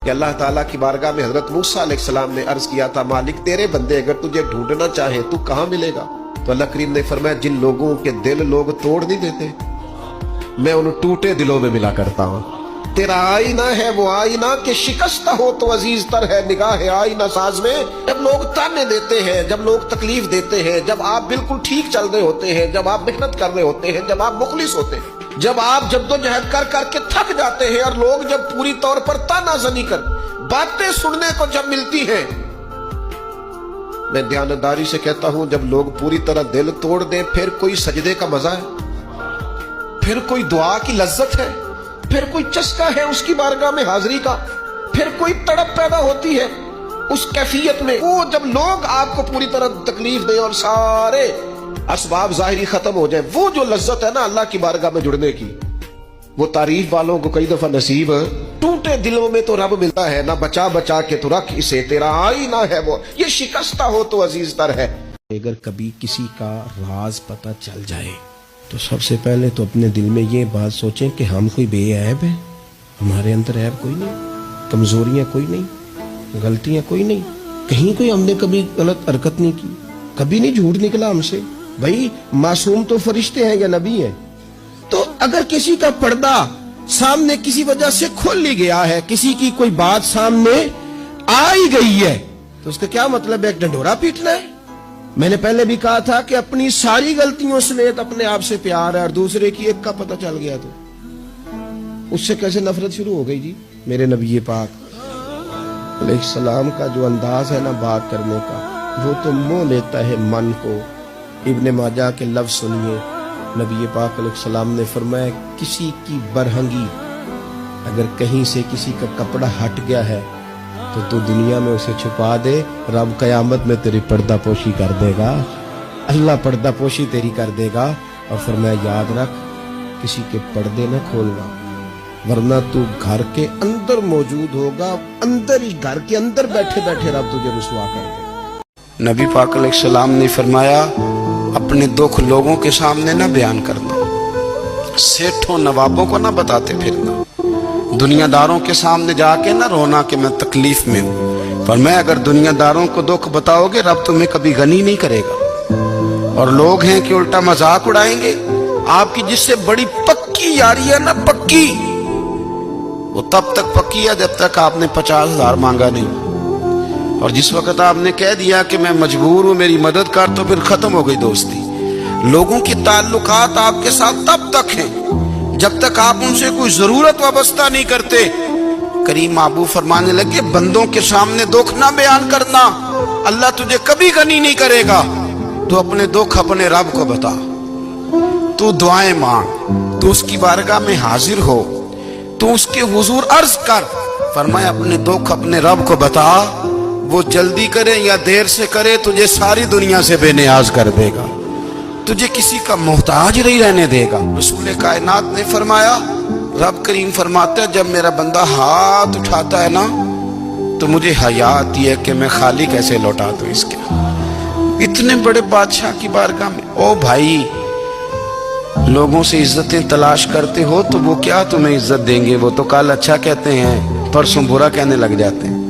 کہ اللہ تعالیٰ کی بارگاہ میں حضرت موسیٰ علیہ السلام نے عرض کیا تھا مالک تیرے بندے اگر تجھے ڈھونڈنا چاہے تو کہاں ملے گا؟ تو اللہ کریم نے فرمایا جن لوگوں کے دل لوگ توڑ نہیں دیتے میں ان ٹوٹے دلوں میں ملا کرتا ہوں۔ تیرا آئینہ ہے وہ آئینہ کہ شکستہ ہو تو عزیز تر ہے نگاہ آئینہ ساز میں۔ جب لوگ تانے دیتے ہیں، جب لوگ تکلیف دیتے ہیں، جب آپ بالکل ٹھیک چل رہے ہوتے ہیں، جب آپ محنت کر رہے ہوتے ہیں، جب آپ مخلص ہوتے ہیں، جب آپ جدوجہد کر کر کے تھک جاتے ہیں اور لوگ جب پوری طور پر تانا زنی کر باتیں سننے کو جب ملتی ہیں، میں دیانتداری سے کہتا ہوں جب لوگ پوری طرح دل توڑ دیں پھر کوئی سجدے کا مزہ ہے، پھر کوئی دعا کی لذت ہے، پھر کوئی چسکا ہے اس کی بارگاہ میں حاضری کا، پھر کوئی تڑپ پیدا ہوتی ہے اس کیفیت میں۔ وہ جب لوگ آپ کو پوری طرح تکلیف دیں اور سارے اسباب ظاہری ختم ہو جائیں، وہ جو لذت ہے نا اللہ کی بارگاہ میں جڑنے کی، وہ تعریف والوں کو کئی دفعہ نصیب ٹوٹے دلوں میں تو رب ملتا ہے، نہ بچا بچا کے تو رکھ اسے تیرا آئینہ ہے وہ، یہ شکستہ ہو تو عزیز تر ہے۔ اگر کبھی کسی کا راز پتہ چل جائے تو سب سے پہلے تو اپنے دل میں یہ بات سوچیں کہ ہم کوئی بے عیب ہیں، ہمارے اندر عیب کوئی نہیں، کمزوریاں کوئی نہیں، غلطیاں کوئی نہیں، کہیں کوئی ہم نے کبھی غلط حرکت نہیں کی، کبھی نہیں جھوٹ نکلا ہم سے۔ بھائی معصوم تو فرشتے ہیں یا نبی ہیں؟ تو اگر کسی کا پردہ سامنے کسی وجہ سے کھل ہی گیا ہے، کسی کی کوئی بات سامنے آ ہی گئی ہے، تو اس کا کیا مطلب ہے ایک ڈنڈورا پیٹنا ہے؟ میں نے پہلے بھی کہا تھا کہ اپنی ساری غلطیوں سمیت اپنے آپ سے پیار ہے، اور دوسرے کی ایک کا پتہ چل گیا تو اس سے کیسے نفرت شروع ہو گئی جی؟ میرے نبی پاک علیہ السلام کا جو انداز ہے نا بات کرنے کا، وہ تو موہ لیتا ہے من کو۔ ابن ماجہ کے لفظ سنیے، نبی پاک علیہ السلام نے فرمایا کسی کی برہنگی اگر کہیں سے کسی کا کپڑا ہٹ گیا ہے تو دنیا میں اسے چھپا دے، رب قیامت میں تیری پردہ پوشی کر دے گا، اللہ پردہ پوشی تیری کر دے گا۔ اور فرمایا یاد رکھ کسی کے پردے نہ کھولنا، ورنہ تو گھر کے اندر موجود ہوگا، اندر ہی گھر کے اندر بیٹھے بیٹھے رب تجھے رسوا کر دے گا۔ نبی پاک علیہ السلام نے فرمایا اپنے دکھ لوگوں کے سامنے نہ بیان کرنا، سیٹھوں نوابوں کو نہ بتاتے پھرنا، دنیا داروں کے سامنے جا کے نہ رونا کہ میں تکلیف میں ہوں۔ فرمایا اگر دنیا داروں کو دکھ بتاؤ گے رب تمہیں کبھی غنی نہیں کرے گا، اور لوگ ہیں کہ الٹا مذاق اڑائیں گے۔ آپ کی جس سے بڑی پکی یاری ہے نا، پکی، وہ تب تک پکی ہے جب تک آپ نے 50,000 مانگا نہیں، اور جس وقت آپ نے کہہ دیا کہ میں مجبور ہوں میری مدد کر تو پھر ختم ہو گئی دوستی۔ لوگوں کی تعلقات آپ کے ساتھ تب تک ہیں جب تک آپ ان سے کوئی ضرورت وابستہ نہیں کرتے۔ کریم محبوب فرمانے لگے بندوں کے سامنے دکھ نہ بیان کرنا، اللہ تجھے کبھی غنی نہیں کرے گا۔ تو اپنے دکھ اپنے رب کو بتا، تو دعائیں مانگ، تو اس کی بارگاہ میں حاضر ہو، تو اس کے حضور عرض کر۔ فرمایا اپنے دکھ اپنے رب کو بتا، وہ جلدی کرے یا دیر سے کرے تجھے ساری دنیا سے بے نیاز کر دے گا، تجھے کسی کا محتاج نہیں رہنے دے گا۔ رسول کائنات نے فرمایا، رب کریم فرماتا ہے جب میرا بندہ ہاتھ اٹھاتا ہے نا تو مجھے حیا آتی ہے کہ میں خالی کیسے لوٹا دوں اس کے۔ اتنے بڑے بادشاہ کی بارگاہ میں او بھائی، لوگوں سے عزتیں تلاش کرتے ہو تو وہ کیا تمہیں عزت دیں گے؟ وہ تو کل اچھا کہتے ہیں پرسوں برا کہنے لگ جاتے ہیں۔